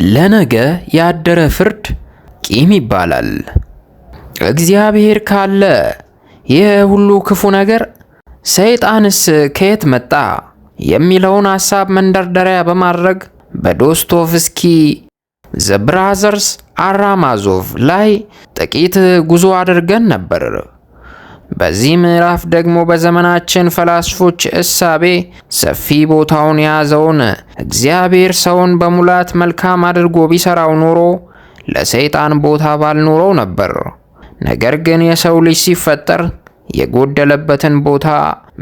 ለነገ ያደረ ፍርድ ቂም ይባላል። እግዚአብሔር ካለ ይህ ሁሉ ክፉ ነገር ሰይጣንስ ከየት መጣ የሚለውን ሐሳብ መንደርደሪያ በማድረግ በዶስቶቭስኪ ዘ ብራዘርስ አራማዞቭ ላይ ጥቂት ጉዞ አድርገን ነበር። በዚህ ምዕራፍ ደግሞ በዘመናችን ፈላስፎች እሳቤ ሰፊ ቦታውን የያዘውን እግዚአብሔር ሰውን በሙላት መልካም አድርጎ ቢሰራው ኖሮ ለሰይጣን ቦታ ባልኖረው ነበር። ነገር ግን የሰው ልጅ ሲፈጠር የጎደለበትን ቦታ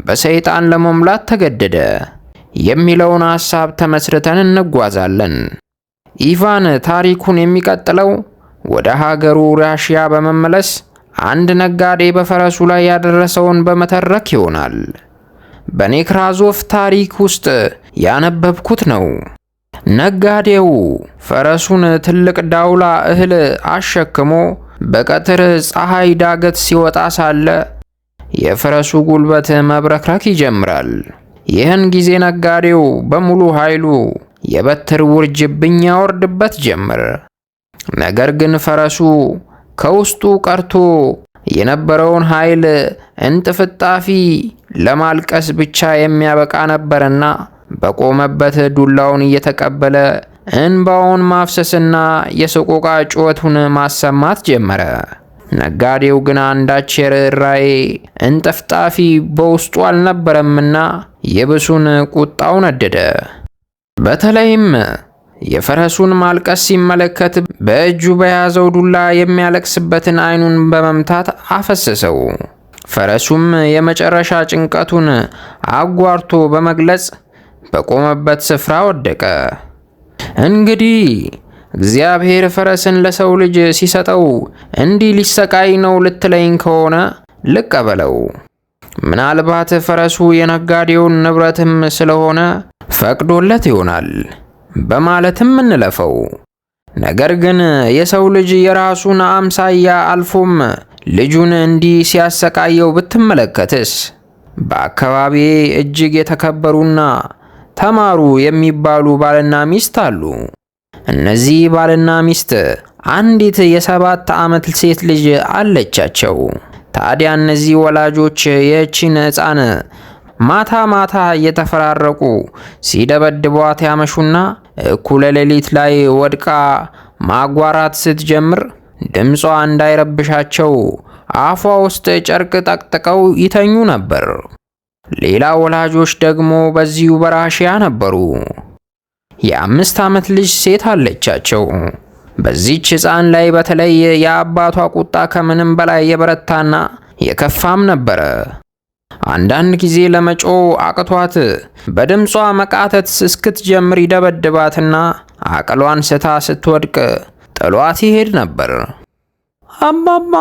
በሰይጣን ለመሙላት ተገደደ የሚለውን ሐሳብ ተመስርተን እንጓዛለን። ኢቫን ታሪኩን የሚቀጥለው ወደ ሀገሩ ራሽያ በመመለስ አንድ ነጋዴ በፈረሱ ላይ ያደረሰውን በመተረክ ይሆናል። በኔክራዞቭ ታሪክ ውስጥ ያነበብኩት ነው። ነጋዴው ፈረሱን ትልቅ ዳውላ እህል አሸክሞ በቀትር ፀሐይ ዳገት ሲወጣ ሳለ የፈረሱ ጉልበት መብረክረክ ይጀምራል። ይህን ጊዜ ነጋዴው በሙሉ ኃይሉ የበትር ውርጅብኝ ያወርድበት ጀመር። ነገር ግን ፈረሱ ከውስጡ ቀርቶ የነበረውን ኃይል እንጥፍጣፊ ለማልቀስ ብቻ የሚያበቃ ነበርና በቆመበት ዱላውን እየተቀበለ እንባውን ማፍሰስና የሰቆቃ ጩኸቱን ማሰማት ጀመረ። ነጋዴው ግን አንዳች የርኅራኄ እንጥፍጣፊ በውስጡ አልነበረምና የብሱን ቁጣው ነደደ። በተለይም የፈረሱን ማልቀስ ሲመለከት በእጁ በያዘው ዱላ የሚያለቅስበትን ዓይኑን በመምታት አፈሰሰው። ፈረሱም የመጨረሻ ጭንቀቱን አጓርቶ በመግለጽ በቆመበት ስፍራ ወደቀ። እንግዲህ እግዚአብሔር ፈረስን ለሰው ልጅ ሲሰጠው እንዲህ ሊሰቃይ ነው ልትለኝ ከሆነ ልቀበለው። ምናልባት ፈረሱ የነጋዴውን ንብረትም ስለሆነ ፈቅዶለት ይሆናል በማለትም እንለፈው። ነገር ግን የሰው ልጅ የራሱን አምሳያ አልፎም ልጁን እንዲህ ሲያሰቃየው ብትመለከትስ? በአካባቢዬ እጅግ የተከበሩና ተማሩ የሚባሉ ባልና ሚስት አሉ። እነዚህ ባልና ሚስት አንዲት የ7 ዓመት ሴት ልጅ አለቻቸው። ታዲያ እነዚህ ወላጆች ይህችን ሕፃን ማታ ማታ እየተፈራረቁ ሲደበድቧት ያመሹና እኩለ ሌሊት ላይ ወድቃ ማጓራት ስትጀምር ድምጿ እንዳይረብሻቸው አፏ ውስጥ ጨርቅ ጠቅጥቀው ይተኙ ነበር። ሌላ ወላጆች ደግሞ በዚሁ በራሽያ ነበሩ። የ5 ዓመት ልጅ ሴት አለቻቸው። በዚህች ሕፃን ላይ በተለይ የአባቷ ቁጣ ከምንም በላይ የበረታና የከፋም ነበረ። አንዳንድ ጊዜ ለመጮ አቅቷት በድምጿ መቃተት እስክትጀምር ይደበድባትና አቅሏን ስታ ስትወድቅ ጥሏት ይሄድ ነበር። አባባ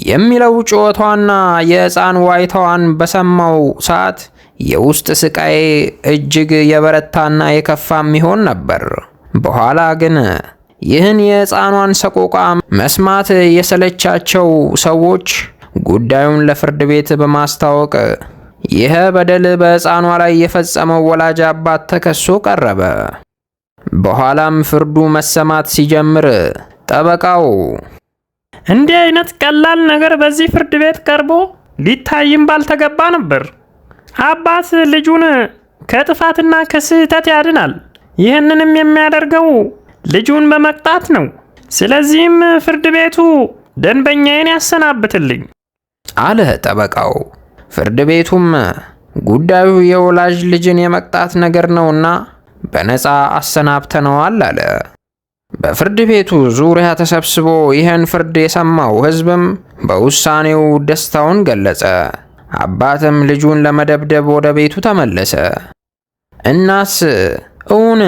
የሚለው ጩኸቷና የሕፃን ዋይታዋን በሰማው ሰዓት የውስጥ ስቃይ እጅግ የበረታና የከፋም ይሆን ነበር። በኋላ ግን ይህን የሕፃኗን ሰቆቃ መስማት የሰለቻቸው ሰዎች ጉዳዩን ለፍርድ ቤት በማስታወቅ ይህ በደል በሕፃኗ ላይ የፈጸመው ወላጅ አባት ተከሶ ቀረበ። በኋላም ፍርዱ መሰማት ሲጀምር ጠበቃው እንዲህ አይነት ቀላል ነገር በዚህ ፍርድ ቤት ቀርቦ ሊታይም ባልተገባ ነበር። አባት ልጁን ከጥፋትና ከስህተት ያድናል። ይህንንም የሚያደርገው ልጁን በመቅጣት ነው። ስለዚህም ፍርድ ቤቱ ደንበኛዬን ያሰናብትልኝ አለ ጠበቃው። ፍርድ ቤቱም ጉዳዩ የወላጅ ልጅን የመቅጣት ነገር ነውና በነፃ አሰናብተነዋል አለ። በፍርድ ቤቱ ዙሪያ ተሰብስቦ ይህን ፍርድ የሰማው ሕዝብም በውሳኔው ደስታውን ገለጸ። አባትም ልጁን ለመደብደብ ወደ ቤቱ ተመለሰ። እናስ እውን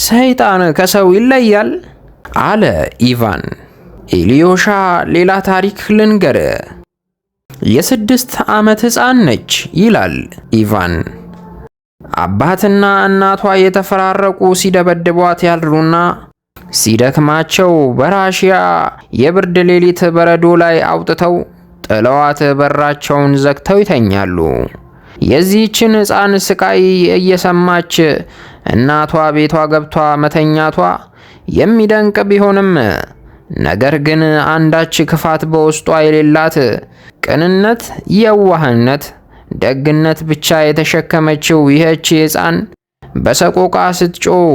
ሰይጣን ከሰው ይለያል? አለ ኢቫን። ኢሊዮሻ ሌላ ታሪክ ልንገር። የ6 ዓመት ሕፃን ነች ይላል ኢቫን። አባትና እናቷ የተፈራረቁ ሲደበድቧት ያድሩና ሲደክማቸው በራሽያ የብርድ ሌሊት በረዶ ላይ አውጥተው ጥለዋት በራቸውን ዘግተው ይተኛሉ። የዚህችን ሕፃን ስቃይ እየሰማች እናቷ ቤቷ ገብቷ መተኛቷ የሚደንቅ ቢሆንም ነገር ግን አንዳች ክፋት በውስጧ የሌላት ቅንነት፣ የዋህነት፣ ደግነት ብቻ የተሸከመችው ይህች ሕፃን በሰቆቃ ስትጮህ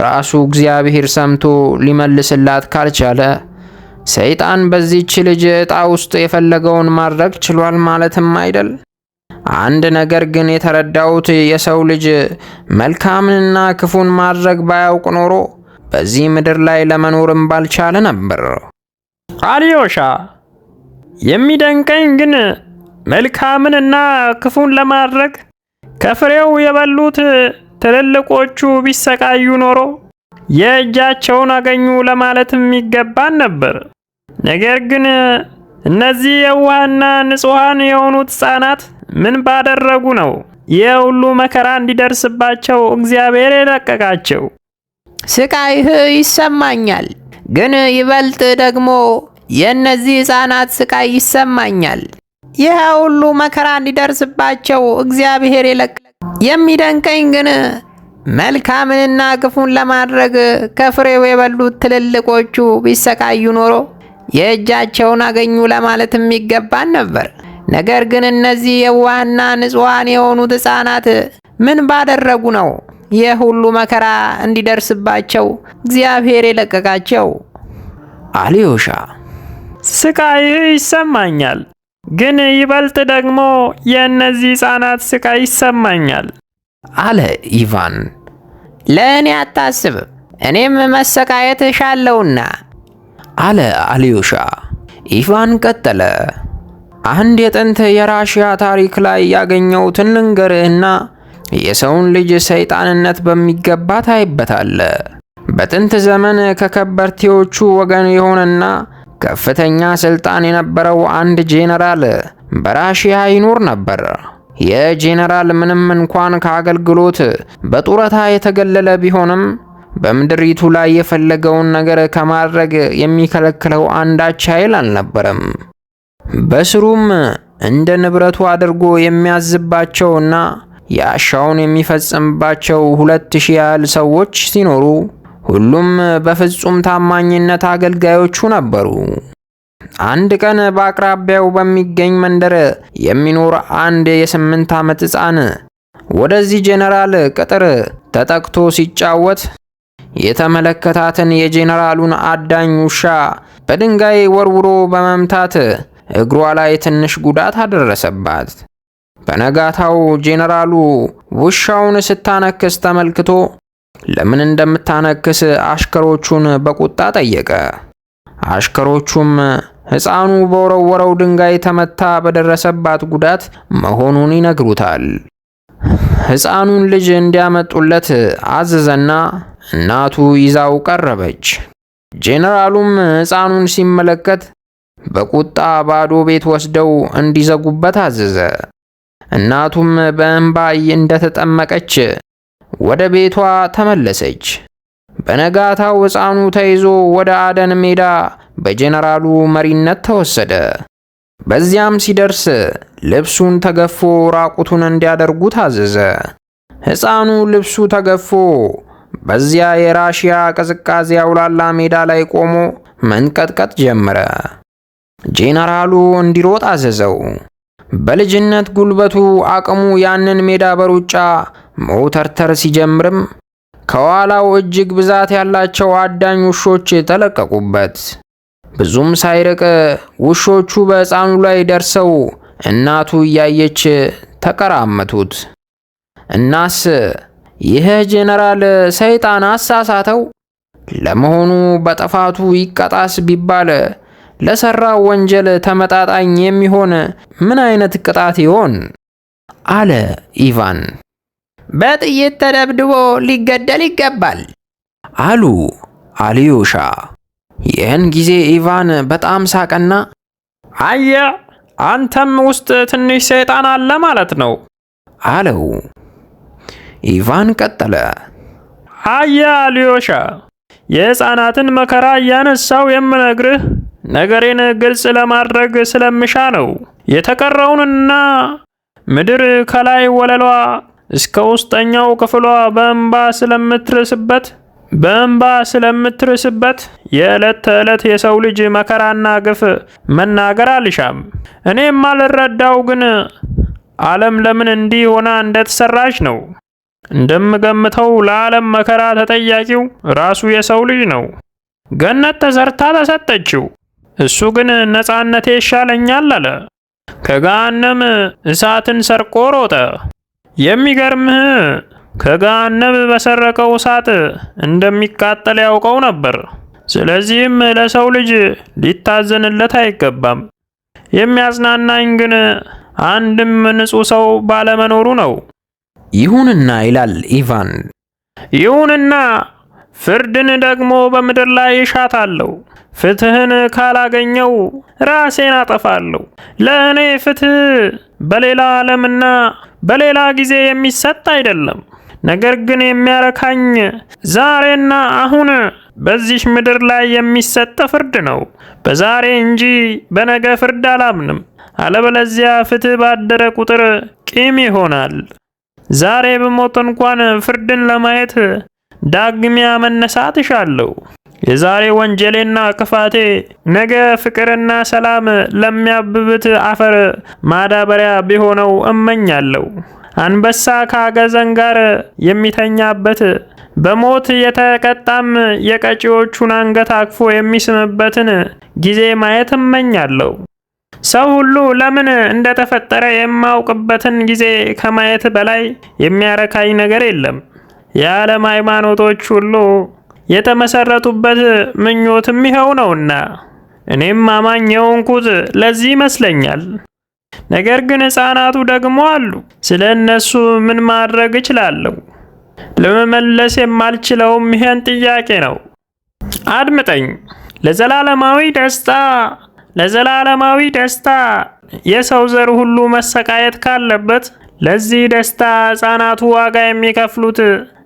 ራሱ እግዚአብሔር ሰምቶ ሊመልስላት ካልቻለ ሰይጣን በዚህች ልጅ ዕጣ ውስጥ የፈለገውን ማድረግ ችሏል ማለትም አይደል? አንድ ነገር ግን የተረዳሁት የሰው ልጅ መልካምንና ክፉን ማድረግ ባያውቅ ኖሮ በዚህ ምድር ላይ ለመኖርም ባልቻለ ነበር። አልዮሻ፣ የሚደንቀኝ ግን መልካምንና ክፉን ለማድረግ ከፍሬው የበሉት ትልልቆቹ ቢሰቃዩ ኖሮ የእጃቸውን አገኙ ለማለትም ይገባን ነበር። ነገር ግን እነዚህ የዋህና ንጹሐን የሆኑት ሕፃናት ምን ባደረጉ ነው ይህ ሁሉ መከራ እንዲደርስባቸው እግዚአብሔር የለቀቃቸው? ስቃይህ ይሰማኛል፣ ግን ይበልጥ ደግሞ የእነዚህ ሕፃናት ስቃይ ይሰማኛል። ይህ ሁሉ መከራ እንዲደርስባቸው እግዚአብሔር የሚደንቀኝ ግን መልካምንና ክፉን ለማድረግ ከፍሬው የበሉት ትልልቆቹ ቢሰቃዩ ኖሮ የእጃቸውን አገኙ ለማለትም ይገባን ነበር። ነገር ግን እነዚህ የዋህና ንጹሐን የሆኑት ሕፃናት ምን ባደረጉ ነው ይህ ሁሉ መከራ እንዲደርስባቸው እግዚአብሔር የለቀቃቸው? አልዮሻ፣ ስቃይህ ይሰማኛል፣ ግን ይበልጥ ደግሞ የእነዚህ ሕፃናት ስቃይ ይሰማኛል አለ ኢቫን። ለእኔ አታስብ፣ እኔም መሰቃየት እሻለሁና አለ አልዮሻ። ኢቫን ቀጠለ። አንድ የጥንት የራሽያ ታሪክ ላይ ያገኘሁትን ልንገርህና የሰውን ልጅ ሰይጣንነት በሚገባ ታይበታለህ። በጥንት ዘመን ከከበርቴዎቹ ወገን የሆነና ከፍተኛ ስልጣን የነበረው አንድ ጄኔራል በራሽያ ይኖር ነበር። የጄኔራል ምንም እንኳን ከአገልግሎት በጡረታ የተገለለ ቢሆንም በምድሪቱ ላይ የፈለገውን ነገር ከማድረግ የሚከለክለው አንዳች ኃይል አልነበረም። በስሩም እንደ ንብረቱ አድርጎ የሚያዝባቸውና ያሻውን የሚፈጽምባቸው 2000 ያህል ሰዎች ሲኖሩ ሁሉም በፍጹም ታማኝነት አገልጋዮቹ ነበሩ። አንድ ቀን በአቅራቢያው በሚገኝ መንደር የሚኖር አንድ የ8 ዓመት ሕፃን ወደዚህ ጄኔራል ቅጥር ተጠቅቶ ሲጫወት የተመለከታትን የጄኔራሉን አዳኝ ውሻ በድንጋይ ወርውሮ በመምታት እግሯ ላይ ትንሽ ጉዳት አደረሰባት። በነጋታው ጄኔራሉ ውሻውን ስታነክስ ተመልክቶ ለምን እንደምታነክስ አሽከሮቹን በቁጣ ጠየቀ። አሽከሮቹም ሕፃኑ በወረወረው ድንጋይ ተመታ በደረሰባት ጉዳት መሆኑን ይነግሩታል። ሕፃኑን ልጅ እንዲያመጡለት አዘዘና እናቱ ይዛው ቀረበች። ጄኔራሉም ሕፃኑን ሲመለከት በቁጣ ባዶ ቤት ወስደው እንዲዘጉበት አዘዘ። እናቱም በእንባ እንደተጠመቀች ወደ ቤቷ ተመለሰች። በነጋታው ሕፃኑ ተይዞ ወደ አደን ሜዳ በጄኔራሉ መሪነት ተወሰደ። በዚያም ሲደርስ ልብሱን ተገፎ ራቁቱን እንዲያደርጉ ታዘዘ። ሕፃኑ ልብሱ ተገፎ በዚያ የራሽያ ቅዝቃዜ አውላላ ሜዳ ላይ ቆሞ መንቀጥቀጥ ጀመረ። ጄኔራሉ እንዲሮጥ አዘዘው። በልጅነት ጉልበቱ አቅሙ ያንን ሜዳ በሩጫ መውተርተር ሲጀምርም ከኋላው እጅግ ብዛት ያላቸው አዳኝ ውሾች ተለቀቁበት። ብዙም ሳይርቅ ውሾቹ በሕፃኑ ላይ ደርሰው እናቱ እያየች ተቀራመቱት። እናስ ይህ ጄኔራል ሰይጣን አሳሳተው? ለመሆኑ በጥፋቱ ይቀጣስ ቢባል ለሰራው ወንጀል ተመጣጣኝ የሚሆን ምን አይነት ቅጣት ይሆን? አለ ኢቫን። በጥይት ተደብድቦ ሊገደል ይገባል አሉ አልዮሻ። ይህን ጊዜ ኢቫን በጣም ሳቀና አየ፣ አንተም ውስጥ ትንሽ ሰይጣን አለ ማለት ነው አለው። ኢቫን ቀጠለ። አየ አልዮሻ፣ የሕፃናትን መከራ እያነሳው የምነግርህ ነገሬን ግልጽ ለማድረግ ስለምሻ ነው። የተቀረውንና ምድር ከላይ ወለሏ እስከ ውስጠኛው ክፍሏ በእንባ ስለምትርስበት የዕለት ተዕለት የሰው ልጅ መከራና ግፍ መናገር አልሻም። እኔም አልረዳው ግን ዓለም ለምን እንዲህ ሆና እንደተሰራች ነው። እንደምገምተው ለዓለም መከራ ተጠያቂው ራሱ የሰው ልጅ ነው። ገነት ተሰርታ ተሰጠችው። እሱ ግን ነፃነቴ ይሻለኛል አለ። ከገሃነም እሳትን ሰርቆ ሮጠ። የሚገርምህ ከገሃነም በሰረቀው እሳት እንደሚቃጠል ያውቀው ነበር። ስለዚህም ለሰው ልጅ ሊታዘንለት አይገባም። የሚያጽናናኝ ግን አንድም ንጹሕ ሰው ባለመኖሩ ነው። ይሁንና ይላል ኢቫን፣ ይሁንና ፍርድን ደግሞ በምድር ላይ እሻታለሁ። ፍትህን ካላገኘው ራሴን አጠፋለሁ። ለእኔ ፍትህ በሌላ ዓለምና በሌላ ጊዜ የሚሰጥ አይደለም። ነገር ግን የሚያረካኝ ዛሬና አሁን በዚህ ምድር ላይ የሚሰጥ ፍርድ ነው። በዛሬ እንጂ በነገ ፍርድ አላምንም። አለበለዚያ ፍትህ ባደረ ቁጥር ቂም ይሆናል። ዛሬ በሞት እንኳን ፍርድን ለማየት ዳግሚያ መነሳት እሻለሁ። የዛሬ ወንጀሌና ክፋቴ ነገ ፍቅርና ሰላም ለሚያብብት አፈር ማዳበሪያ ቢሆነው እመኛለሁ። አንበሳ ከአጋዘን ጋር የሚተኛበት፣ በሞት የተቀጣም የቀጪዎቹን አንገት አቅፎ የሚስምበትን ጊዜ ማየት እመኛለሁ። ሰው ሁሉ ለምን እንደተፈጠረ የማውቅበትን ጊዜ ከማየት በላይ የሚያረካኝ ነገር የለም። የዓለም ሃይማኖቶች ሁሉ የተመሰረቱበት ምኞትም ይኸው ነውና እኔም አማኝ የሆንኩት ለዚህ ይመስለኛል። ነገር ግን ሕፃናቱ ደግሞ አሉ። ስለ እነሱ ምን ማድረግ እችላለሁ? ለመመለስ የማልችለውም ይሄን ጥያቄ ነው። አድምጠኝ። ለዘላለማዊ ደስታ የሰው ዘር ሁሉ መሰቃየት ካለበት ለዚህ ደስታ ሕፃናቱ ዋጋ የሚከፍሉት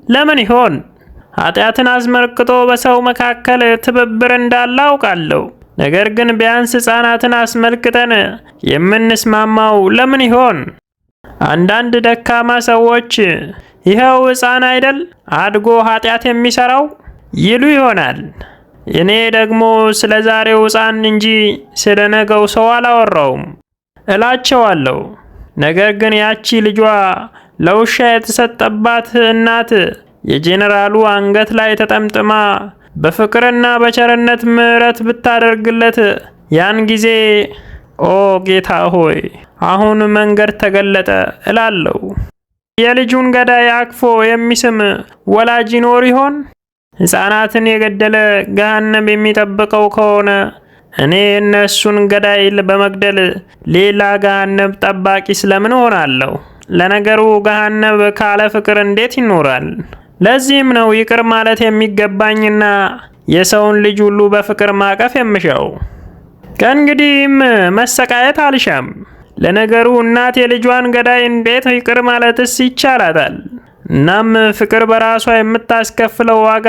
ለምን ይሆን? ኃጢአትን አስመልክቶ በሰው መካከል ትብብር እንዳለ አውቃለሁ። ነገር ግን ቢያንስ ሕፃናትን አስመልክተን የምንስማማው ለምን ይሆን? አንዳንድ ደካማ ሰዎች ይኸው ሕፃን አይደል አድጎ ኃጢአት የሚሰራው ይሉ ይሆናል። እኔ ደግሞ ስለ ዛሬው ሕፃን እንጂ ስለ ነገው ሰው አላወራውም እላቸዋለሁ። ነገር ግን ያቺ ልጇ ለውሻ የተሰጠባት እናት የጄኔራሉ አንገት ላይ ተጠምጥማ በፍቅርና በቸርነት ምሕረት ብታደርግለት ያን ጊዜ ኦ ጌታ ሆይ አሁን መንገድ ተገለጠ እላለሁ። የልጁን ገዳይ አቅፎ የሚስም ወላጅ ይኖር ይሆን? ሕፃናትን የገደለ ገሃነም የሚጠብቀው ከሆነ እኔ እነሱን ገዳይ በመግደል ሌላ ገሃነም ጠባቂ ስለምን ሆናለሁ? ለነገሩ ገሃነም ካለ ፍቅር እንዴት ይኖራል? ለዚህም ነው ይቅር ማለት የሚገባኝና የሰውን ልጅ ሁሉ በፍቅር ማቀፍ የምሻው። ከእንግዲህም መሰቃየት አልሻም። ለነገሩ እናት የልጇን ገዳይ እንዴት ይቅር ማለትስ ይቻላታል? እናም ፍቅር በራሷ የምታስከፍለው ዋጋ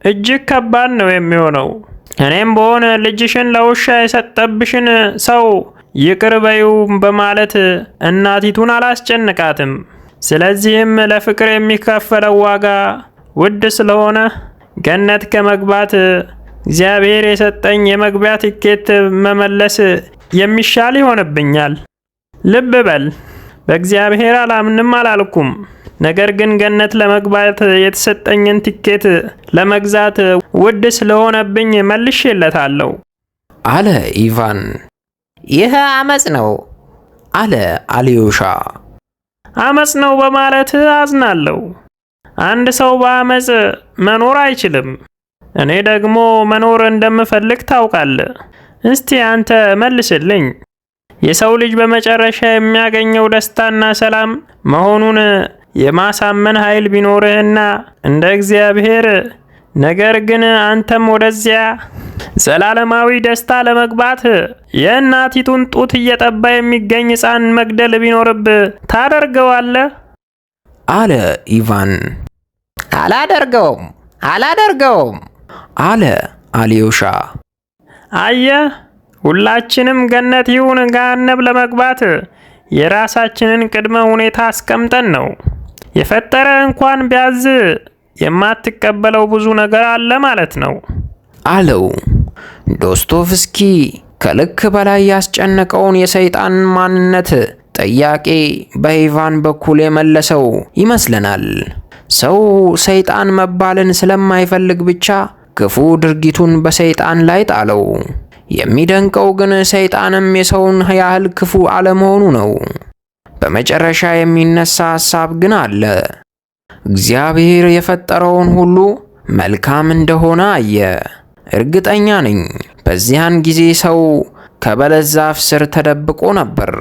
እጅግ ከባድ ነው የሚሆነው። እኔም በሆነ ልጅሽን ለውሻ የሰጠብሽን ሰው ይቅር በይው በማለት እናቲቱን አላስጨንቃትም። ስለዚህም ለፍቅር የሚከፈለው ዋጋ ውድ ስለሆነ ገነት ከመግባት እግዚአብሔር የሰጠኝ የመግቢያ ትኬት መመለስ የሚሻል ይሆንብኛል። ልብ በል፣ በእግዚአብሔር አላምንም አላልኩም። ነገር ግን ገነት ለመግባት የተሰጠኝን ቲኬት ለመግዛት ውድ ስለሆነብኝ መልሼለታለሁ አለ ኢቫን። ይህ አመጽ ነው አለ አሊዮሻ። አመጽ ነው በማለት አዝናለሁ። አንድ ሰው በአመጽ መኖር አይችልም። እኔ ደግሞ መኖር እንደምፈልግ ታውቃለህ። እስቲ አንተ መልስልኝ። የሰው ልጅ በመጨረሻ የሚያገኘው ደስታና ሰላም መሆኑን የማሳመን ኃይል ቢኖርህና እንደ እግዚአብሔር ነገር ግን አንተም ወደዚያ ዘላለማዊ ደስታ ለመግባት የእናቲቱን ጡት እየጠባ የሚገኝ ሕፃን መግደል ቢኖርብህ ታደርገዋለህ? አለ ኢቫን። አላደርገውም አለ አሊዮሻ። አየህ፣ ሁላችንም ገነት ይሁን ገሃነም ለመግባት የራሳችንን ቅድመ ሁኔታ አስቀምጠን ነው የፈጠረ እንኳን ቢያዝ የማትቀበለው ብዙ ነገር አለ ማለት ነው አለው። ዶስቶቭስኪ ከልክ በላይ ያስጨነቀውን የሰይጣን ማንነት ጥያቄ በኢቫን በኩል የመለሰው ይመስለናል። ሰው ሰይጣን መባልን ስለማይፈልግ ብቻ ክፉ ድርጊቱን በሰይጣን ላይ ጣለው። የሚደንቀው ግን ሰይጣንም የሰውን ያህል ክፉ አለመሆኑ ነው። በመጨረሻ የሚነሳ ሐሳብ ግን አለ። እግዚአብሔር የፈጠረውን ሁሉ መልካም እንደሆነ አየ። እርግጠኛ ነኝ በዚያን ጊዜ ሰው ከበለስ ዛፍ ስር ተደብቆ ነበር።